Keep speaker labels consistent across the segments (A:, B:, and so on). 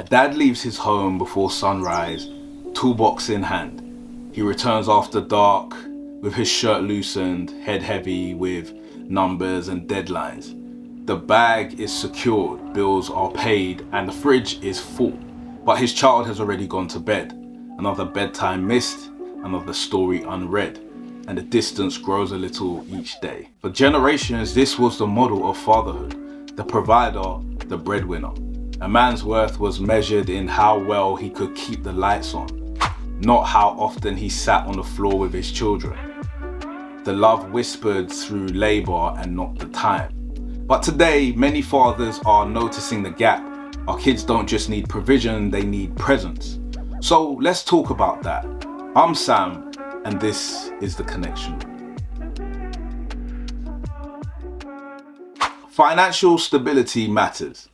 A: Dad leaves his home before sunrise, toolbox in hand. He returns after dark with his shirt loosened, head heavy with numbers and deadlines. The bag is secured, bills are paid, and the fridge is full. But his child has already gone to bed. Another bedtime missed, another story unread, and the distance grows a little each day. For generations, this was the model of fatherhood: the provider, the breadwinner. A man's worth was measured in how well he could keep the lights on, not how often he sat on the floor with his children. The love whispered through labor and not the time. But today, many fathers are noticing the gap. Our kids don't just need provision, they need presence. So let's talk about that. I'm Sam, and this is The Connection. Financial stability matters.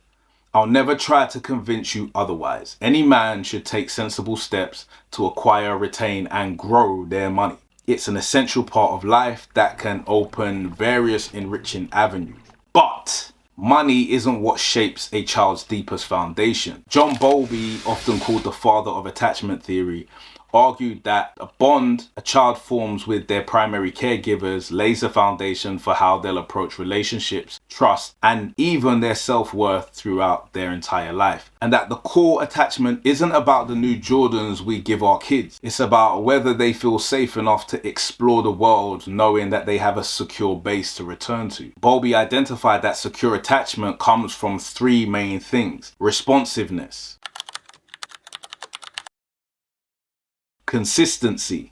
A: I'll never try to convince you otherwise. Any man should take sensible steps to acquire, retain, and grow their money. It's an essential part of life that can open various enriching avenues. But money isn't what shapes a child's deepest foundation. John Bowlby, often called the father of attachment theory, argued that a bond a child forms with their primary caregivers lays the foundation for how they'll approach relationships, trust, and even their self-worth throughout their entire life. And that the core attachment isn't about the new Jordans we give our kids. It's about whether they feel safe enough to explore the world knowing that they have a secure base to return to. Bowlby identified that secure attachment comes from three main things: responsiveness, consistency,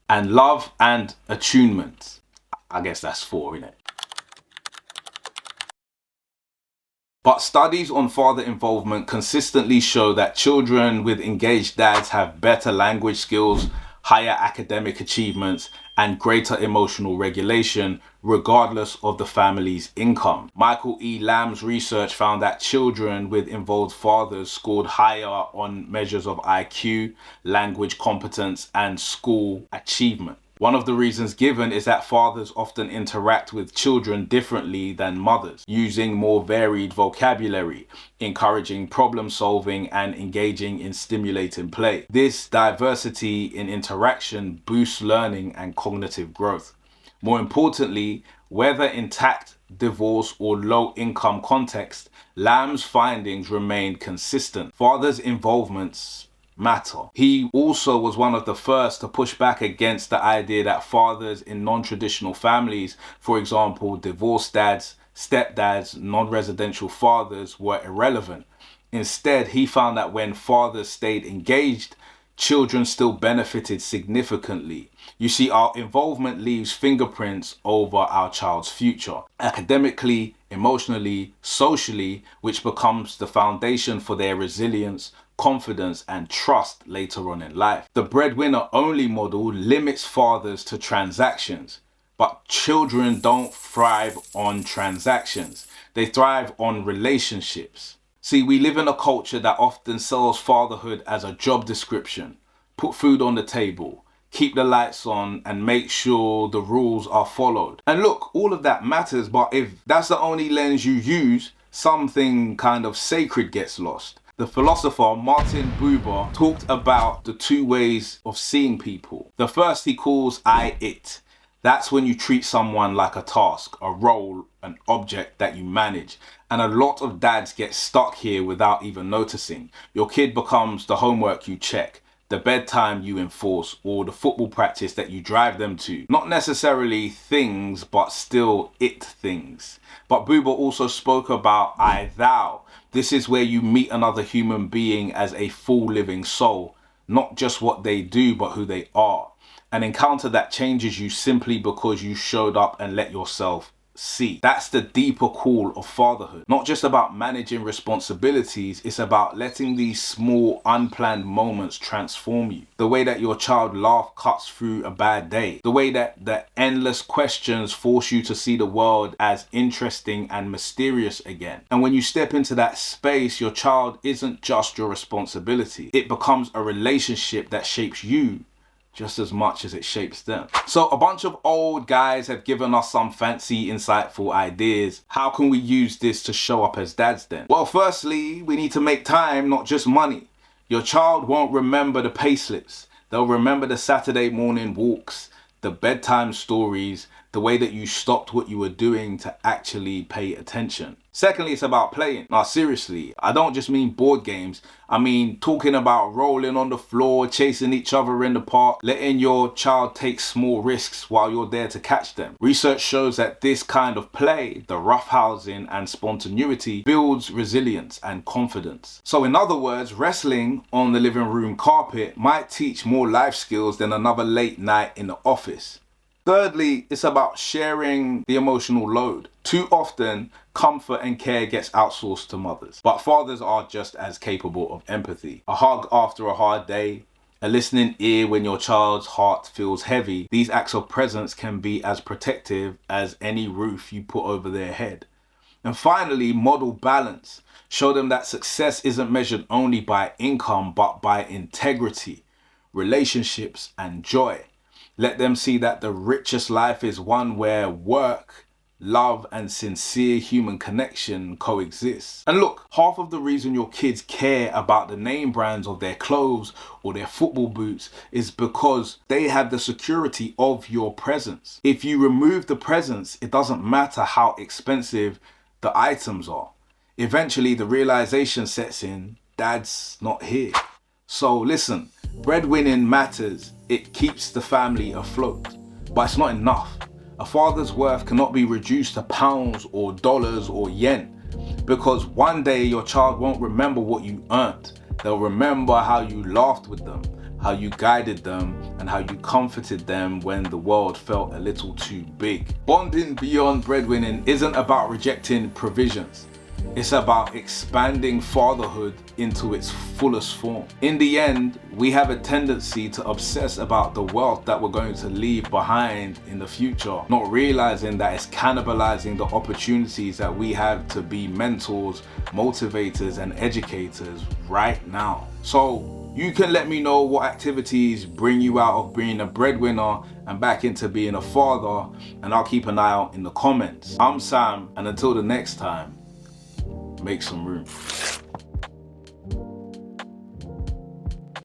A: and love and attunement. I guess that's four, innit? But studies on father involvement consistently show that children with engaged dads have better language skills, higher academic achievements, and greater emotional regulation, regardless of the family's income. Michael E. Lamb's research found that children with involved fathers scored higher on measures of IQ, language competence, and school achievement. One of the reasons given is that fathers often interact with children differently than mothers, using more varied vocabulary, encouraging problem solving, and engaging in stimulating play. This diversity in interaction boosts learning and cognitive growth. More importantly, whether intact, divorce, or low-income context, Lamb's findings remained consistent. Fathers' involvements matter. He also was one of the first to push back against the idea that fathers in non-traditional families, for example, divorced dads, stepdads, non-residential fathers, were irrelevant. Instead, he found that when fathers stayed engaged, children still benefited significantly. You see, our involvement leaves fingerprints over our child's future, academically, emotionally, socially, which becomes the foundation for their resilience, confidence, and trust later on in life. The breadwinner only model limits fathers to transactions, but children don't thrive on transactions. They thrive on relationships. See, we live in a culture that often sells fatherhood as a job description: put food on the table, keep the lights on, and make sure the rules are followed. And look, all of that matters, but if that's the only lens you use, something kind of sacred gets lost. The philosopher Martin Buber talked about the two ways of seeing people. The first he calls I-it. That's when you treat someone like a task, a role, an object that you manage. And a lot of dads get stuck here without even noticing. Your kid becomes the homework you check, the bedtime you enforce, or the football practice that you drive them to. Not necessarily things, but still it things. But Buber also spoke about I-thou. This is where you meet another human being as a full living soul, not just what they do, but who they are. An encounter that changes you simply because you showed up and let yourself see. That's the deeper call of fatherhood. Not just about managing responsibilities, it's about letting these small unplanned moments transform you. The way that your child laugh cuts through a bad day. The way that the endless questions force you to see the world as interesting and mysterious again. And when you step into that space, your child isn't just your responsibility. It becomes a relationship that shapes you just as much as it shapes them. So a bunch of old guys have given us some fancy, insightful ideas. How can we use this to show up as dads then? Well, firstly, we need to make time, not just money. Your child won't remember the payslips. They'll remember the Saturday morning walks, the bedtime stories, the way that you stopped what you were doing to actually pay attention. Secondly, it's about playing. Now, seriously, I don't just mean board games. I mean talking about rolling on the floor, chasing each other in the park, letting your child take small risks while you're there to catch them. Research shows that this kind of play, the roughhousing and spontaneity, builds resilience and confidence. So in other words, wrestling on the living room carpet might teach more life skills than another late night in the office. Thirdly, it's about sharing the emotional load. Too often, comfort and care gets outsourced to mothers, but fathers are just as capable of empathy. A hug after a hard day, a listening ear when your child's heart feels heavy. These acts of presence can be as protective as any roof you put over their head. And finally, model balance. Show them that success isn't measured only by income, but by integrity, relationships, and joy. Let them see that the richest life is one where work, love, and sincere human connection coexist. And look, half of the reason your kids care about the name brands of their clothes or their football boots is because they have the security of your presence. If you remove the presence, it doesn't matter how expensive the items are. Eventually, the realization sets in, Dad's not here. So listen, breadwinning matters. It keeps the family afloat, but it's not enough. A father's worth cannot be reduced to pounds or dollars or yen, because one day your child won't remember what you earned. They'll remember how you laughed with them, how you guided them, and how you comforted them when the world felt a little too big. Bonding beyond breadwinning isn't about rejecting provisions. It's about expanding fatherhood into its fullest form. In the end, we have a tendency to obsess about the wealth that we're going to leave behind in the future, not realizing that it's cannibalizing the opportunities that we have to be mentors, motivators, and educators right now. So you can let me know what activities bring you out of being a breadwinner and back into being a father, and I'll keep an eye out in the comments. I'm Sam, and until the next time, make some room.